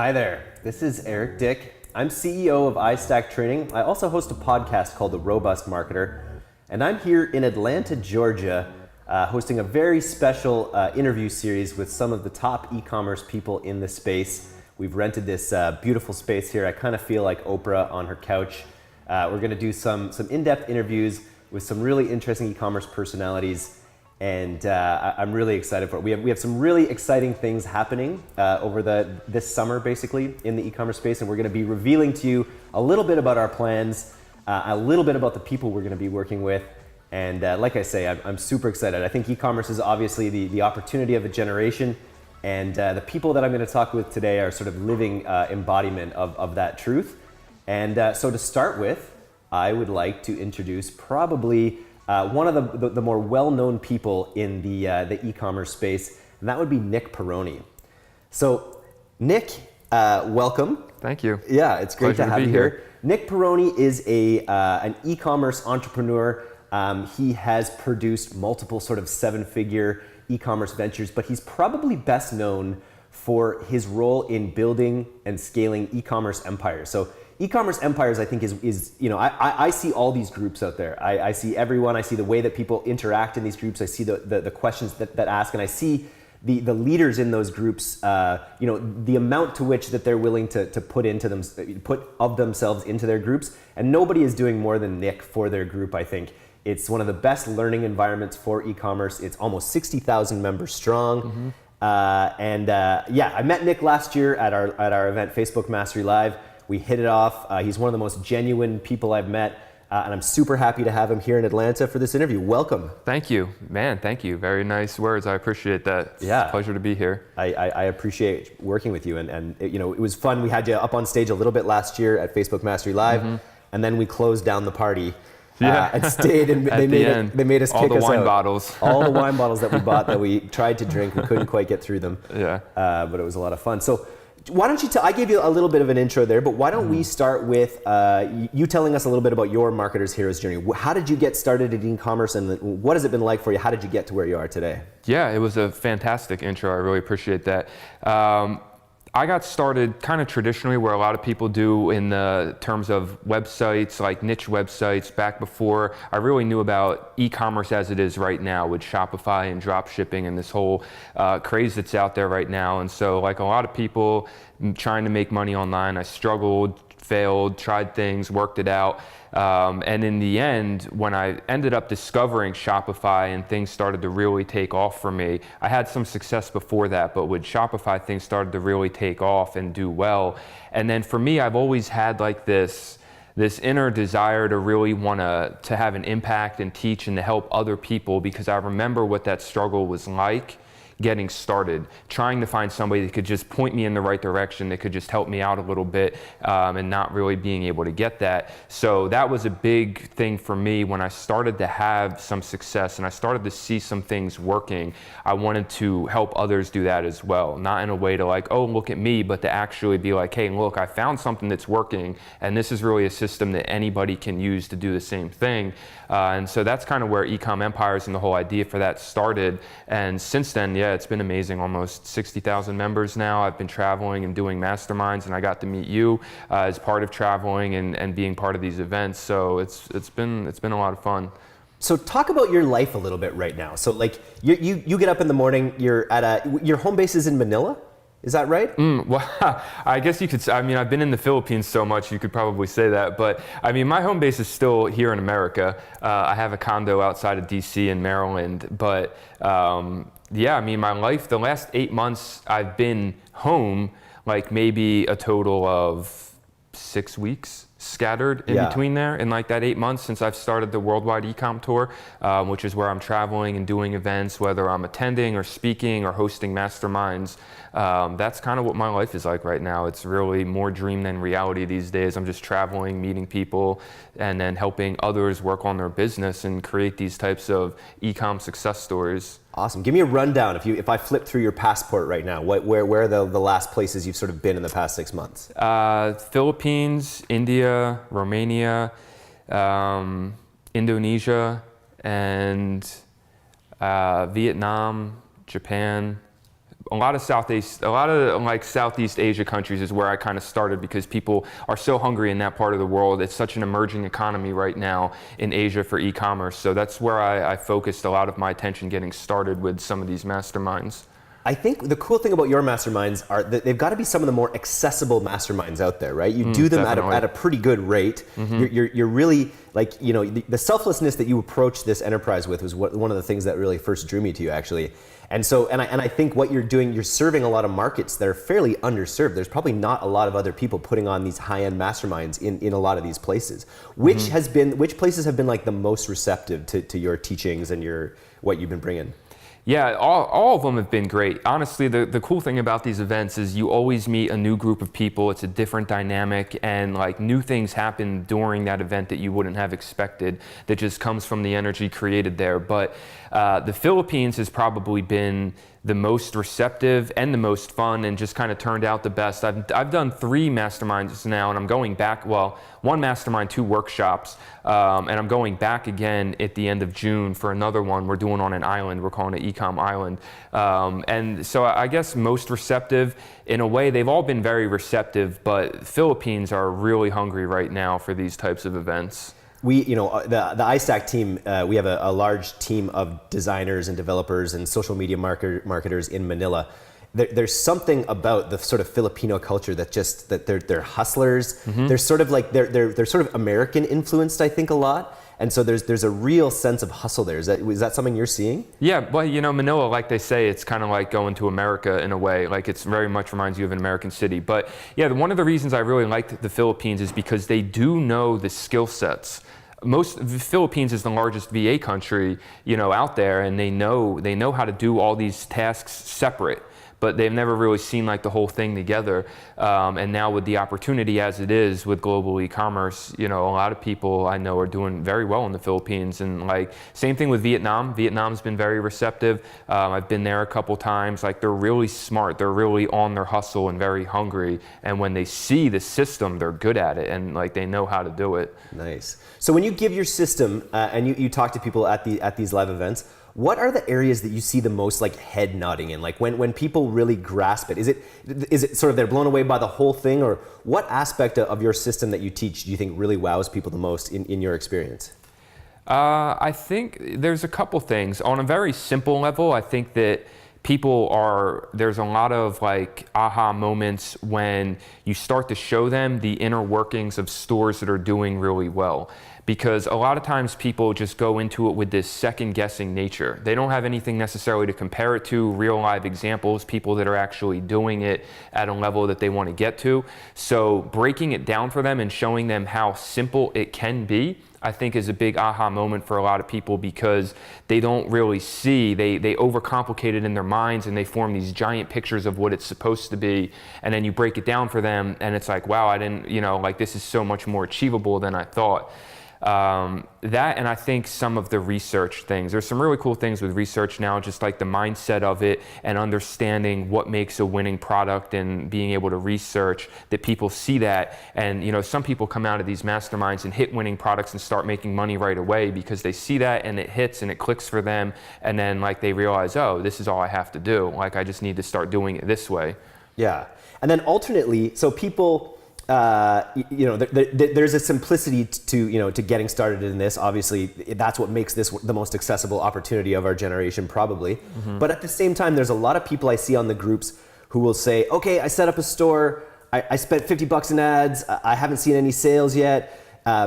Hi there, this is Eric Dick. I'm CEO of iStack Training. I also host a podcast called The Robust Marketer, and I'm here in Atlanta, Georgia, hosting a very special interview series with some of the top e-commerce people in the space. We've rented this beautiful space here. I kind of feel like Oprah on her couch. We're gonna do some in-depth interviews with some really interesting e-commerce personalities, and I'm really excited for it. We have some really exciting things happening over this summer, basically, in the e-commerce space, and we're gonna be revealing to you a little bit about our plans, a little bit about the people we're gonna be working with, and like I say, I'm super excited. I think e-commerce is obviously the opportunity of a generation, and the people that I'm gonna talk with today are sort of living embodiment of that truth. And so to start with, I would like to introduce probably one of the more well-known people in the e-commerce space, and that would be Nick Perroni. So Nick, welcome. Thank you. Yeah, it's great Pleasure to have be you here. here. Nick Perroni is an e-commerce entrepreneur. He has produced multiple sort of seven-figure e-commerce ventures, but he's probably best known for his role in building and scaling e-commerce empires. So e-commerce empires, I think, is you know, I see all these groups out there. I see everyone. I see the way that people interact in these groups. I see the questions that ask, and I see the leaders in those groups. You know, the amount to which that they're willing to put of themselves into their groups, and nobody is doing more than Nick for their group. I think it's one of the best learning environments for e-commerce. It's almost 60,000 members strong. Mm-hmm. Yeah, I met Nick last year at our event, Facebook Mastery Live. We hit it off. He's one of the most genuine people I've met, and I'm super happy to have him here in Atlanta for this interview. Welcome. Thank you, man. Thank you. Very nice words. I appreciate that. It's a pleasure to be here. I appreciate working with you, and you know, it was fun. We had you up on stage a little bit last year at Facebook Mastery Live, mm-hmm. and then we closed down the party. And stayed, and they made us kick us out. All the wine bottles. All the wine bottles that we bought that we tried to drink, we couldn't quite get through them. Yeah. But it was a lot of fun. So why don't you I gave you a little bit of an intro there, but why don't we start with you telling us a little bit about your Marketer's Heroes journey. How did you get started in e-commerce, and what has it been like for you? How did you get to where you are today? Yeah, it was a fantastic intro. I really appreciate that. I got started kind of traditionally where a lot of people do in the terms of websites, like niche websites, back before I really knew about e-commerce as it is right now with Shopify and drop shipping and this whole craze that's out there right now. And so, like a lot of people trying to make money online, I struggled, failed, tried things, worked it out. And in the end, when I ended up discovering Shopify and things started to really take off for me, I had some success before that, but with Shopify, things started to really take off and do well. And then for me, I've always had like this inner desire to really want to have an impact and teach and to help other people, because I remember what that struggle was like getting started, trying to find somebody that could just point me in the right direction, that could just help me out a little bit, and not really being able to get that. So that was a big thing for me when I started to have some success and I started to see some things working. I wanted to help others do that as well, not in a way to like, oh, look at me, but to actually be like, hey, look, I found something that's working, and this is really a system that anybody can use to do the same thing. And so that's kind of where Ecom Empires and the whole idea for that started. And since then, yeah, it's been amazing. Almost 60,000 members now. I've been traveling and doing masterminds, and I got to meet you as part of traveling and being part of these events. So it's been a lot of fun. So talk about your life a little bit right now. So like you get up in the morning. You're at your home base is in Manila. Is that right? Well, I guess you could say, I mean, I've been in the Philippines so much, you could probably say that. But I mean, my home base is still here in America. I have a condo outside of DC in Maryland. But yeah, I mean, my life, the last 8 months I've been home, like maybe a total of 6 weeks scattered in between there in like that 8 months since I've started the worldwide ecom tour, which is where I'm traveling and doing events, whether I'm attending or speaking or hosting masterminds. That's kind of what my life is like right now. It's really more dream than reality these days. I'm just traveling, meeting people, and then helping others work on their business and create these types of ecom success stories. Awesome. Give me a rundown. If I flip through your passport right now, where are the last places you've sort of been in the past 6 months? Philippines, India, Romania, Indonesia, and Vietnam, Japan, a lot of like Southeast Asia countries is where I kind of started, because people are so hungry in that part of the world. It's such an emerging economy right now in Asia for e-commerce. So that's where I focused a lot of my attention getting started with some of these masterminds. I think the cool thing about your masterminds are that they've got to be some of the more accessible masterminds out there, right? You do them at a pretty good rate. You're really like, you know, the selflessness that you approach this enterprise with was one of the things that really first drew me to you, actually. And so, and I think what you're doing, you're serving a lot of markets that are fairly underserved. There's probably not a lot of other people putting on these high-end masterminds in a lot of these places. Which places have been like the most receptive to your teachings and what you've been bringing? Yeah, all of them have been great. Honestly, the cool thing about these events is you always meet a new group of people. It's a different dynamic, and like new things happen during that event that you wouldn't have expected, that just comes from the energy created there. But the Philippines has probably been the most receptive and the most fun, and just kind of turned out the best. I've done 3 masterminds now, and I'm going back, well, 1 mastermind, 2 workshops, and I'm going back again at the end of June for another one we're doing on an island. We're calling it Ecom Island. And so I guess most receptive, in a way, they've all been very receptive, but Philippines are really hungry right now for these types of events. We, you know, the iStack team, we have a large team of designers and developers and social media marketers in Manila. There's something about the sort of Filipino culture that just, that they're hustlers. They're sort of like, they're sort of American influenced, I think, a lot. And so there's a real sense of hustle there. Is that something you're seeing? Yeah, well, you know, Manila, like they say, it's kind of like going to America in a way. Like, it's very much reminds you of an American city. But yeah, one of the reasons I really liked the Philippines is because they do know the skill sets. The Philippines is the largest VA country, you know, out there, and they know how to do all these tasks separate, but they've never really seen like the whole thing together. And now with the opportunity as it is with global e-commerce, you know, a lot of people I know are doing very well in the Philippines. And like, same thing with Vietnam. Vietnam's been very receptive. I've been there a couple times. Like, they're really smart. They're really on their hustle and very hungry. And when they see the system, they're good at it, and like they know how to do it. Nice. So when you give your system and you talk to people at these live events, what are the areas that you see the most like head nodding in? Like when people really grasp it, is it sort of they're blown away by the whole thing, or what aspect of your system that you teach do you think really wows people the most in your experience? I think there's a couple things. On a very simple level, I think that there's a lot of like aha moments when you start to show them the inner workings of stores that are doing really well. Because a lot of times people just go into it with this second guessing nature. They don't have anything necessarily to compare it to, real live examples, people that are actually doing it at a level that they want to get to. So breaking it down for them and showing them how simple it can be, I think is a big aha moment for a lot of people, because they don't really see, they overcomplicate it in their minds, and they form these giant pictures of what it's supposed to be. And then you break it down for them and it's like, wow, I didn't, you know, like this is so much more achievable than I thought. That, and I think some of the research things. There's some really cool things with research now, just like the mindset of it and understanding what makes a winning product and being able to research that people see that. And, you know, some people come out of these masterminds and hit winning products and start making money right away because they see that and it hits and it clicks for them. And then like they realize, oh, this is all I have to do. Like, I just need to start doing it this way. Yeah. And then alternately, so people, you know, there's a simplicity to getting started in this. Obviously, that's what makes this the most accessible opportunity of our generation, probably. But at the same time, there's a lot of people I see on the groups who will say, okay, I set up a store, I spent $50 in ads, I haven't seen any sales yet.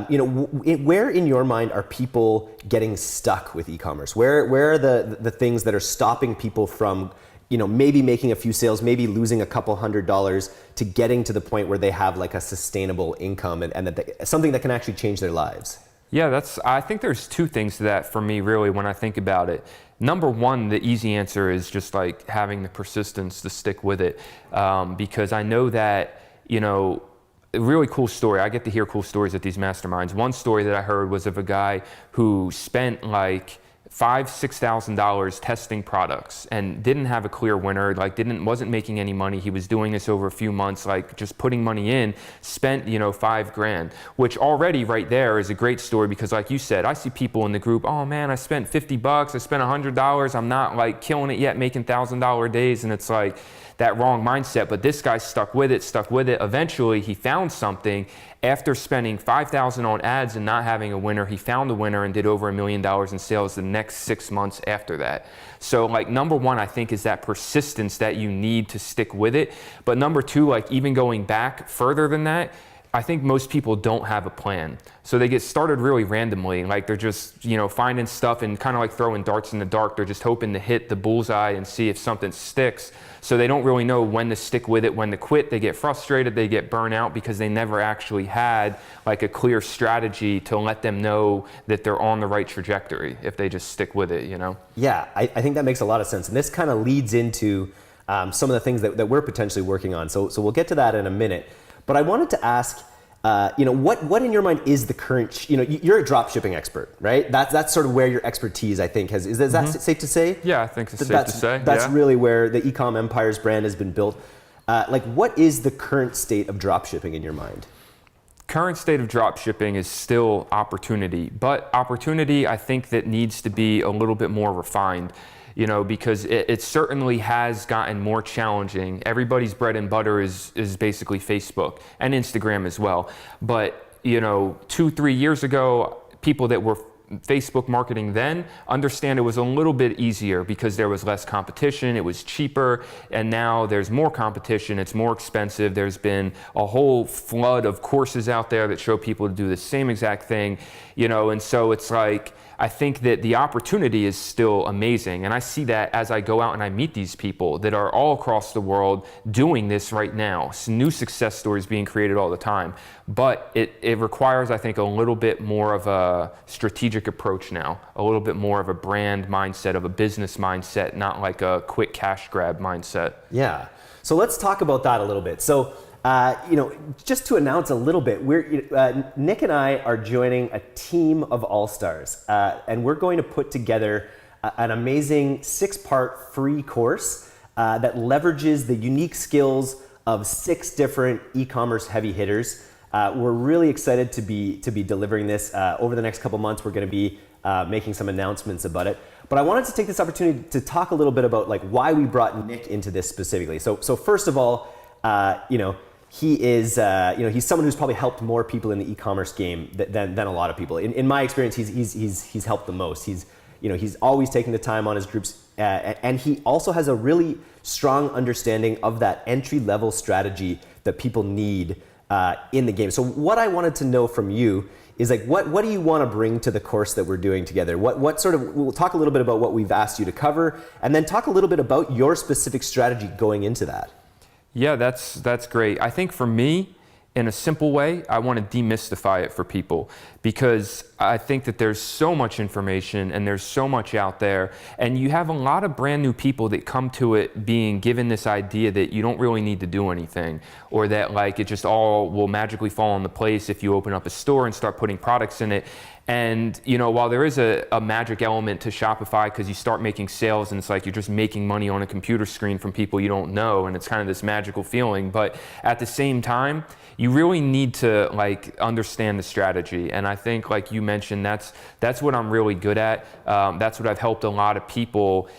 You know, where in your mind are people getting stuck with e-commerce? Where are the things that are stopping people from, you know, maybe making a few sales, maybe losing a couple $100 to getting to the point where they have like a sustainable income and that something that can actually change their lives? Yeah, I think there's 2 things to that for me, really, when I think about it. Number one, the easy answer is just like having the persistence to stick with it. Because I know that, you know, a really cool story. I get to hear cool stories at these masterminds. One story that I heard was of a guy who spent like $6,000 testing products and didn't have a clear winner, like wasn't making any money. He was doing this over a few months, like just putting money in, spent, $5,000, which already right there is a great story because like you said, I see people in the group, oh man, I spent $50, I spent $100, I'm not like killing it yet, making $1,000 days. And it's like that wrong mindset, but this guy stuck with it. Eventually he found something. After spending $5,000 on ads and not having a winner, he found a winner and did over $1 million in sales the next 6 months after that. So like number one, I think is that persistence that you need to stick with it. But number two, like even going back further than that, I think most people don't have a plan. So they get started really randomly. Like they're just, finding stuff and kind of like throwing darts in the dark. They're just hoping to hit the bullseye and see if something sticks. So they don't really know when to stick with it, when to quit. They get frustrated, they get burnt out because they never actually had like a clear strategy to let them know that they're on the right trajectory if they just stick with it, Yeah, I think that makes a lot of sense. And this kind of leads into some of the things that we're potentially working on. So we'll get to that in a minute. But I wanted to ask, what in your mind is the current, you're a drop shipping expert, right? That's sort of where your expertise, I think, is that safe to say? Yeah, I think it's safe to say. That's really where the Ecom Empire's brand has been built. What is the current state of drop shipping in your mind? Current state of drop shipping is still opportunity, but opportunity I think that needs to be a little bit more refined. Because it certainly has gotten more challenging. Everybody's bread and butter is basically Facebook and Instagram as well. But, 2-3 years ago, people that were Facebook marketing then understand it was a little bit easier because there was less competition, it was cheaper, and now there's more competition, it's more expensive. There's been a whole flood of courses out there that show people to do the same exact thing, and so it's like, I think that the opportunity is still amazing. And I see that as I go out and I meet these people that are all across the world doing this right now. New success stories being created all the time. But it requires, I think, a little bit more of a strategic approach now, a little bit more of a brand mindset, of a business mindset, not like a quick cash grab mindset. Yeah. So let's talk about that a little bit. So just to announce a little bit, Nick and I are joining a team of all-stars, and we're going to put together an amazing 6-part free course that leverages the unique skills of 6 different e-commerce heavy hitters. We're really excited to be delivering this over the next couple months. We're going to be making some announcements about it. But I wanted to take this opportunity to talk a little bit about like why we brought Nick into this specifically. So first of all, he is, he's someone who's probably helped more people in the e-commerce game than a lot of people. In my experience, he's helped the most. He's always taking the time on his groups, and he also has a really strong understanding of that entry-level strategy that people need in the game. So what I wanted to know from you is like, what do you want to bring to the course that we're doing together? We'll talk a little bit about what we've asked you to cover, and then talk a little bit about your specific strategy going into that. Yeah, that's great. I think for me, in a simple way, I want to demystify it for people because I think that there's so much information and there's so much out there, and you have a lot of brand new people that come to it being given this idea that you don't really need to do anything, or that like it just all will magically fall into place if you open up a store and start putting products in it. And while there is a magic element to Shopify because you start making sales and it's like you're just making money on a computer screen from people you don't know, and it's kind of this magical feeling, but at the same time, you really need to like understand the strategy. And I think like you mentioned, that's what I'm really good at. That's what I've helped a lot of people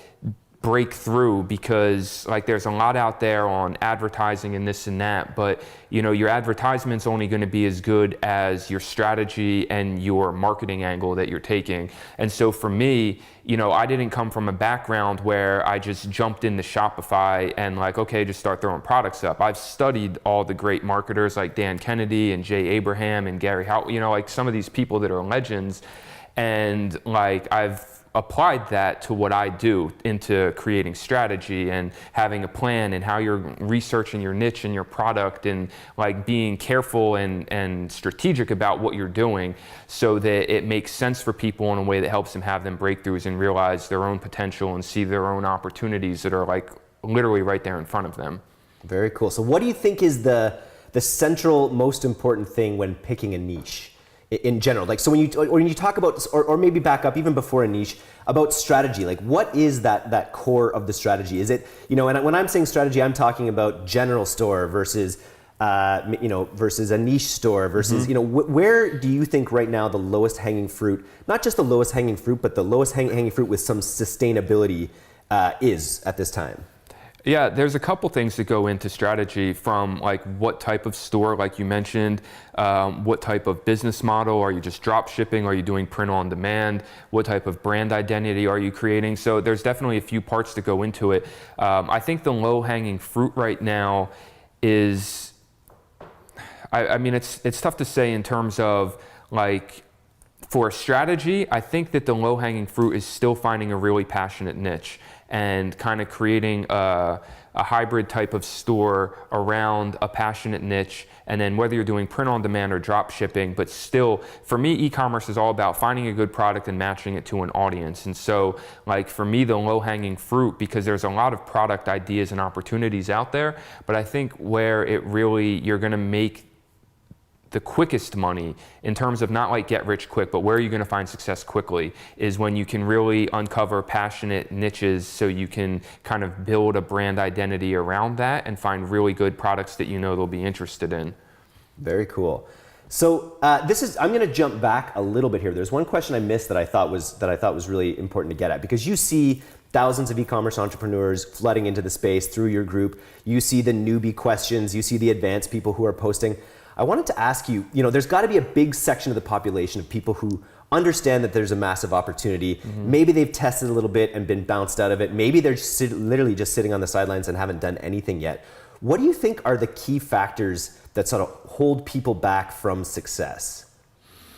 break through, because like there's a lot out there on advertising and this and that, but your advertisement's only going to be as good as your strategy and your marketing angle that you're taking. And so for me, I didn't come from a background where I just jumped into Shopify and like, okay, just start throwing products up. I've studied all the great marketers like Dan Kennedy and Jay Abraham and Gary Howe, like some of these people that are legends, and like I've applied that to what I do into creating strategy and having a plan and how you're researching your niche and your product and like being careful and strategic about what you're doing so that it makes sense for people in a way that helps them have them breakthroughs and realize their own potential and see their own opportunities that are like literally right there in front of them. Very cool. So what do you think is the central most important thing when picking a niche in general? Like, so when you talk about, or maybe back up even before a niche, about strategy, like what is that core of the strategy? Is it, and when I'm saying strategy, I'm talking about general store versus, versus a niche store versus, where do you think right now the lowest hanging fruit, not just the lowest hanging fruit, but the lowest hanging fruit with some sustainability is at this time? Yeah, there's a couple things that go into strategy, from like what type of store, like you mentioned, what type of business model, are you just drop shipping, are you doing print on demand, what type of brand identity are you creating? So there's definitely a few parts that go into it. I think the low hanging fruit right now is, I mean, it's tough to say in terms of like, for a strategy, I think that the low hanging fruit is still finding a really passionate niche and kind of creating a hybrid type of store around a passionate niche. And then whether you're doing print on demand or drop shipping, but still, for me, e-commerce is all about finding a good product and matching it to an audience. And so, like, for me, the low hanging fruit, because there's a lot of product ideas and opportunities out there, but I think where it really, you're gonna make the quickest money in terms of not like get rich quick, but where you're going to find success quickly is when you can really uncover passionate niches, so you can kind of build a brand identity around that and find really good products that they'll be interested in. Very cool. So I'm going to jump back a little bit here. There's one question I missed that I thought was really important to get at, because you see thousands of e-commerce entrepreneurs flooding into the space through your group. You see the newbie questions, you see the advanced people who are posting. I wanted to ask you, there's got to be a big section of the population of people who understand that there's a massive opportunity. Mm-hmm. Maybe they've tested a little bit and been bounced out of it. Maybe they're literally just sitting on the sidelines and haven't done anything yet. What do you think are the key factors that sort of hold people back from success?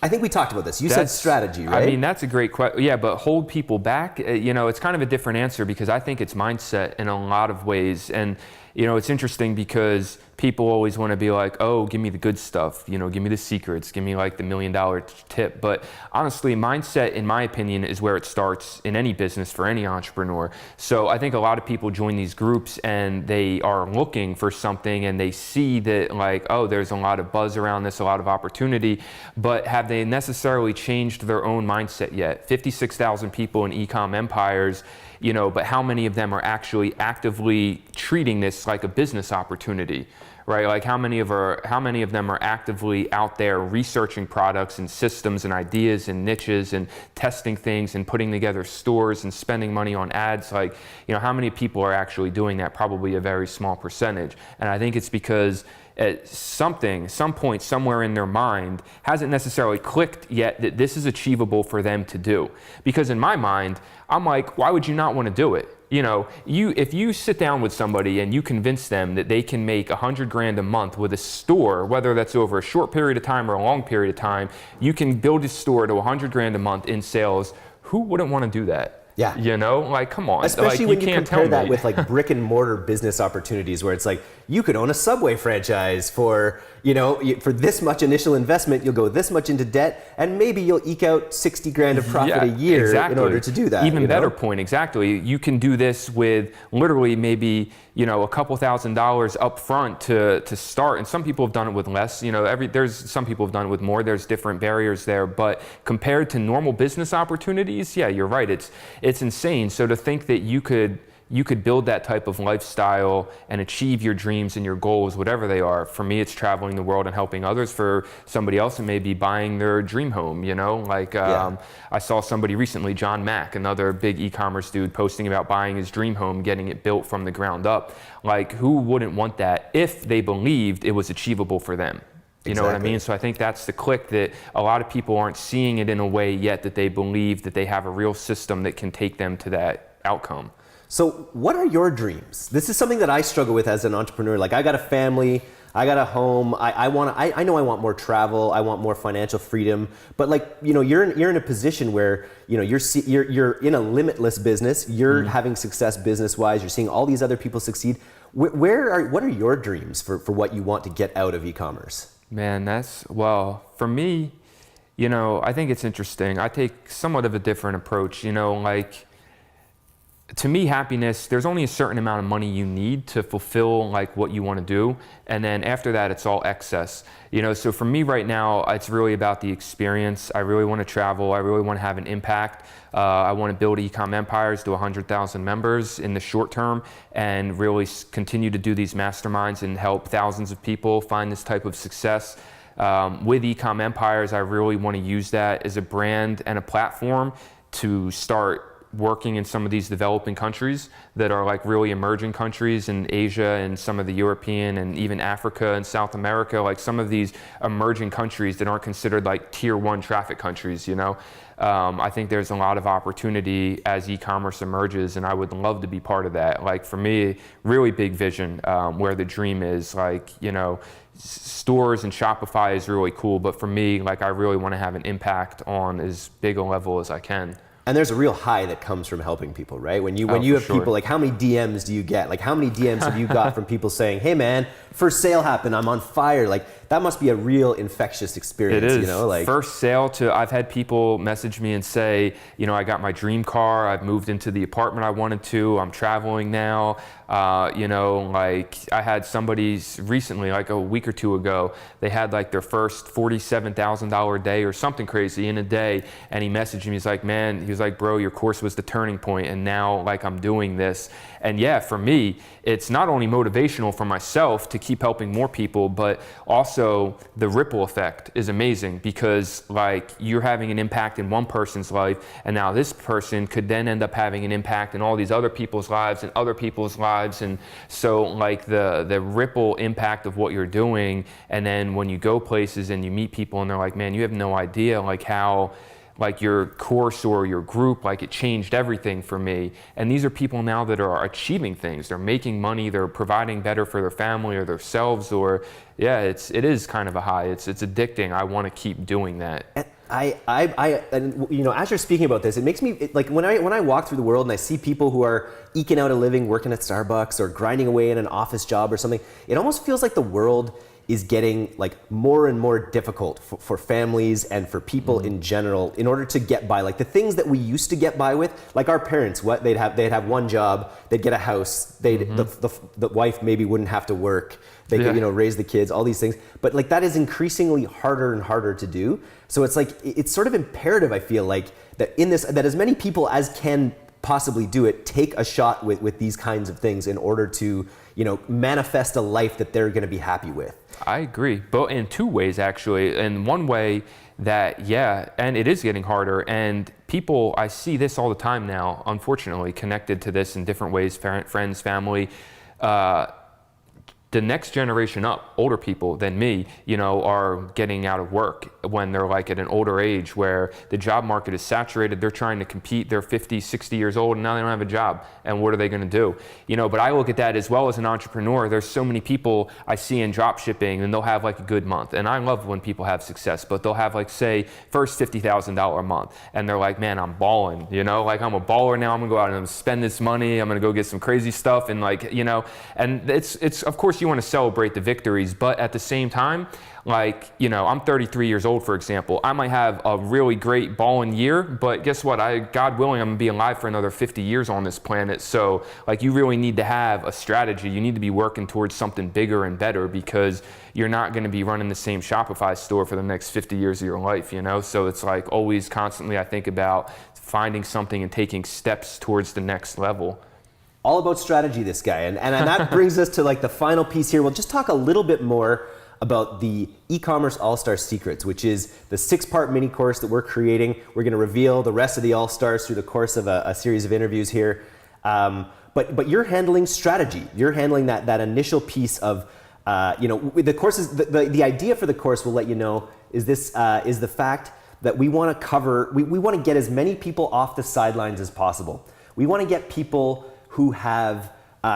I think we talked about this. You said strategy, right? I mean, that's a great question. Yeah, but hold people back, it's kind of a different answer, because I think it's mindset in a lot of ways. And, it's interesting because people always want to be like, oh, give me the good stuff, give me the secrets, give me like the $1 million tip. But honestly, mindset, in my opinion, is where it starts in any business for any entrepreneur. So I think a lot of people join these groups and they are looking for something, and they see that like, oh, there's a lot of buzz around this, a lot of opportunity, but have they necessarily changed their own mindset yet? 56,000 people in e-com empires, but how many of them are actually actively treating this like a business opportunity, right? Like how many of them are actively out there researching products and systems and ideas and niches and testing things and putting together stores and spending money on ads? Like, how many people are actually doing that? Probably a very small percentage. And I think it's because at some point, somewhere in their mind, hasn't necessarily clicked yet that this is achievable for them to do. Because in my mind, I'm like, why would you not want to do it? If you sit down with somebody and you convince them that they can make $100,000 a month with a store, whether that's over a short period of time or a long period of time, you can build a store to $100,000 a month in sales. Who wouldn't want to do that? Yeah. Like, come on. Especially like, when you compare that with like brick and mortar business opportunities, where it's like, you could own a Subway franchise for, for this much initial investment, you'll go this much into debt, and maybe you'll eke out $60,000 of profit a year in order to do that. Even better point, exactly. You can do this with literally maybe, a couple $1,000s up front to start. And some people have done it with less. There's some people have done it with more. There's different barriers there. But compared to normal business opportunities, yeah, you're right. It's insane. So to think that you could build that type of lifestyle and achieve your dreams and your goals, whatever they are. For me, it's traveling the world and helping others. For somebody else, it may be buying their dream home, I saw somebody recently, John Mack, another big e-commerce dude, posting about buying his dream home, getting it built from the ground up. Like, who wouldn't want that if they believed it was achievable for them? You know what I mean? So I think that's the click, that a lot of people aren't seeing it in a way yet that they believe that they have a real system that can take them to that outcome. So what are your dreams? This is something that I struggle with as an entrepreneur. Like, I got a family, I got a home, I know I want more travel, I want more financial freedom, but like, you're in a position where, you're in a limitless business, you're having success business-wise, you're seeing all these other people succeed. What are your dreams for what you want to get out of e-commerce? Man, for me, I think it's interesting. I take somewhat of a different approach, to me, happiness, there's only a certain amount of money you need to fulfill like what you want to do. And then after that, it's all excess. So for me right now, it's really about the experience. I really want to travel. I really want to have an impact. I want to build e-com empires to 100,000 members in the short term and really continue to do these masterminds and help thousands of people find this type of success. With e-com empires, I really want to use that as a brand and a platform to start working in some of these developing countries that are like really emerging countries in Asia and some of the European and even Africa and South America, like some of these emerging countries that aren't considered like tier 1 traffic countries, I think there's a lot of opportunity as e-commerce emerges, and I would love to be part of that. Like for me, really big vision, where the dream is, stores and Shopify is really cool, but for me, like I really want to have an impact on as big a level as I can. And there's a real high that comes from helping people, right? When you have sure. people, like how many DMs do you get? Like how many DMs have you got from people saying, hey man, first sale happened, I'm on fire. Like that must be a real infectious experience, It is. First sale I've had people message me and say, I got my dream car, I've moved into the apartment I wanted to, I'm traveling now. I had somebody recently, like a week or two ago, they had like their first $47,000 day or something crazy in a day. And he messaged me, he's like, man, he was like, bro, your course was the turning point, and now like I'm doing this. And yeah, for me, it's not only motivational for myself to keep helping more people, but also the ripple effect is amazing because like you're having an impact in one person's life, and now this person could then end up having an impact in all these other people's lives and other people's lives. And so like the ripple impact of what you're doing, and then when you go places and you meet people and they're like, man, you have no idea like how like your course or your group, like it changed everything for me. And these are people now that are achieving things. They're making money, they're providing better for their family or themselves, or it is kind of a high. It's addicting. I want to keep doing that. And as you're speaking about this, it makes me like when I walk through the world and I see people who are eking out a living, working at Starbucks or grinding away in an office job or something, it almost feels like the world is getting like more and more difficult for families and for people in general in order to get by. Like the things that we used to get by with, like our parents, they'd have one job, they'd get a house, the wife maybe wouldn't have to work, they could raise the kids, all these things. But like that is increasingly harder and harder to do. So it's like it's sort of imperative, I feel like, that that as many people as can possibly do it, take a shot with these kinds of things in order to manifest a life that they're going to be happy with. I agree, but in two ways actually. In one way that, and it is getting harder, and people, I see this all the time now, unfortunately, connected to this in different ways, friends, family, the next generation up, older people than me, are getting out of work when they're like at an older age where the job market is saturated. They're trying to compete. They're 50, 60 years old, and now they don't have a job. And what are they going to do? But I look at that as well as an entrepreneur. There's so many people I see in drop shipping, and they'll have like a good month. And I love when people have success, but they'll have like, say, first $50,000 a month. And they're like, man, I'm balling, like I'm a baller now. I'm going to go out and I'm gonna spend this money. I'm going to go get some crazy stuff. And like, and it's of course you want to celebrate the victories, but at the same time, like, I'm 33 years old, for example. I might have a really great balling year, but guess what? God willing, I'm gonna be alive for another 50 years on this planet. So like, you really need to have a strategy. You need to be working towards something bigger and better, because you're not gonna be running the same Shopify store for the next 50 years of your life, So it's like always constantly I think about finding something and taking steps towards the next level. All about strategy, this guy. And that brings us to like the final piece here. We'll just talk a little bit more about the e-commerce all-star secrets, which is the 6-part mini course that we're creating. We're going to reveal the rest of the all-stars through the course of a series of interviews here. But you're handling strategy. You're handling that initial piece of, the courses. The idea for the course, we'll let you know, is the fact that we want to cover. We want to get as many people off the sidelines as possible. We want to get people who have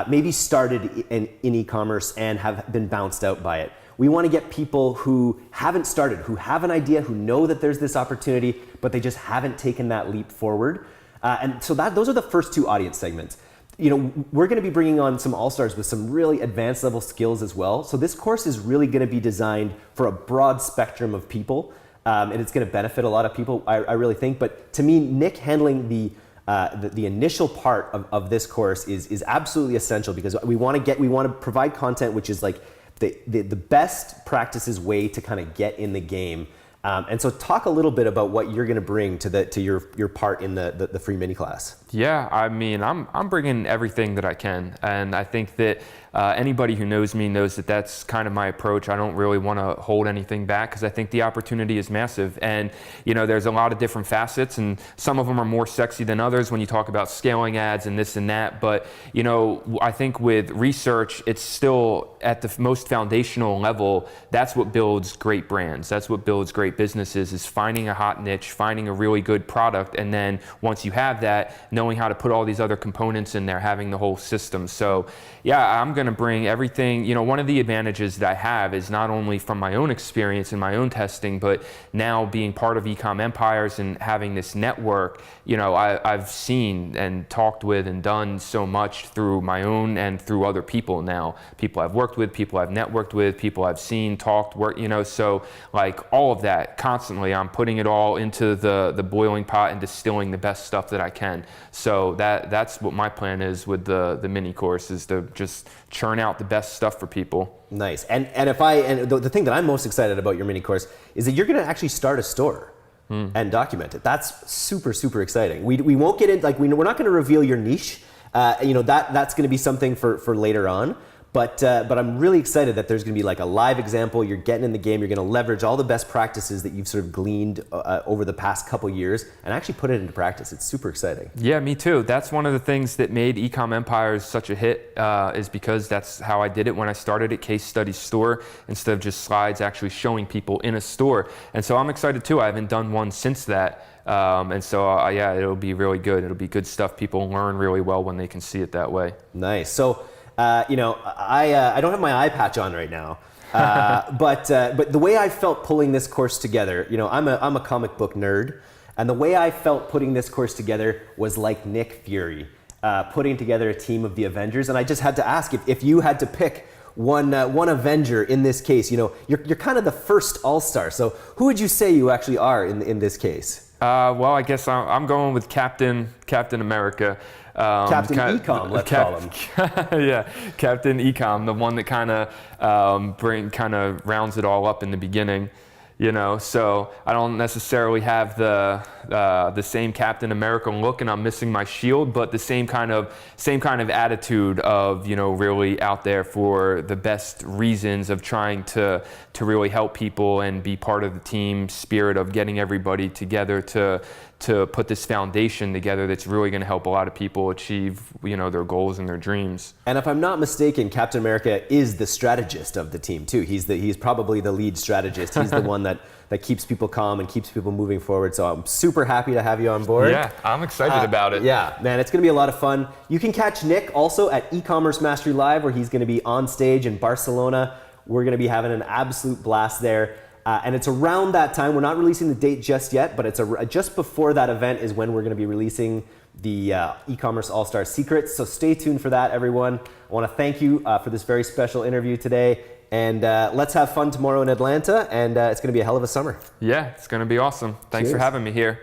maybe started in e-commerce and have been bounced out by it. We want to get people who haven't started, who have an idea, who know that there's this opportunity, but they just haven't taken that leap forward. And so those are the first two audience segments. We're going to be bringing on some all-stars with some really advanced level skills as well. So this course is really going to be designed for a broad spectrum of people, and it's going to benefit a lot of people, I really think. But to me, Nick handling the the initial part of this course is absolutely essential, because we want to provide content which is like the best practices way to kind of get in the game. And so talk a little bit about what you're going to bring to your part in the free mini class. Yeah, I mean, I'm bringing everything that I can, and I think that anybody who knows me knows that that's kind of my approach. I don't really want to hold anything back, because I think the opportunity is massive, and there's a lot of different facets, and some of them are more sexy than others when you talk about scaling ads and this and that. But I think with research, it's still at the most foundational level. That's what builds great brands. That's what builds great businesses, is finding a hot niche, finding a really good product, and then once you have that, knowing how to put all these other components in there, having the whole system. So yeah, I'm going to bring everything. One of the advantages that I have is not only from my own experience and my own testing, but now being part of Ecom Empires and having this network, I've seen and talked with and done so much through my own and through other people now. People I've worked with, people I've networked with, people I've seen, talked, worked, so like all of that constantly, I'm putting it all into the boiling pot and distilling the best stuff that I can. So that's what my plan is with the mini course, is to just churn out the best stuff for people. Nice. And the thing that I'm most excited about your mini course is that you're going to actually start a store and document it. That's super, super exciting. We won't get in, like, we're not going to reveal your niche. That's going to be something for later on. But I'm really excited that there's going to be like a live example. You're getting in the game. You're going to leverage all the best practices that you've sort of gleaned over the past couple years and actually put it into practice. It's super exciting. Yeah, me too. That's one of the things that made Ecom Empires such a hit, is because that's how I did it when I started at Case Study Store, instead of just slides actually showing people in a store. And so I'm excited too. I haven't done one since that. And so, yeah, it'll be really good. It'll be good stuff. People learn really well when they can see it that way. Nice. So, I don't have my eye patch on right now, but the way I felt pulling this course together, I'm a comic book nerd, and the way I felt putting this course together was like Nick Fury, putting together a team of the Avengers. And I just had to ask, if you had to pick one Avenger in this case, you're kind of the first all-star. So who would you say you actually are in this case? Well, I guess I'm going with Captain America. Captain Ecom, let's call him. Yeah, Captain Ecom, the one that kind of rounds it all up in the beginning. So I don't necessarily have the same Captain America look, and I'm missing my shield, but the same kind of attitude of really out there for the best reasons of trying to really help people and be part of the team spirit of getting everybody together to put this foundation together that's really going to help a lot of people achieve their goals and their dreams. And if I'm not mistaken, Captain America is the strategist of the team too. He's probably the lead strategist. He's the one that keeps people calm and keeps people moving forward. So I'm super happy to have you on board. Yeah, I'm excited about it. Yeah, man, it's going to be a lot of fun. You can catch Nick also at E-Commerce Mastery Live, where he's going to be on stage in Barcelona. We're going to be having an absolute blast there. And it's around that time. We're not releasing the date just yet, but it's just before that event is when we're going to be releasing the e-commerce all-star secrets. So stay tuned for that, everyone. I want to thank you for this very special interview today. And let's have fun tomorrow in Atlanta. And it's going to be a hell of a summer. Yeah, it's going to be awesome. Thanks for having me here.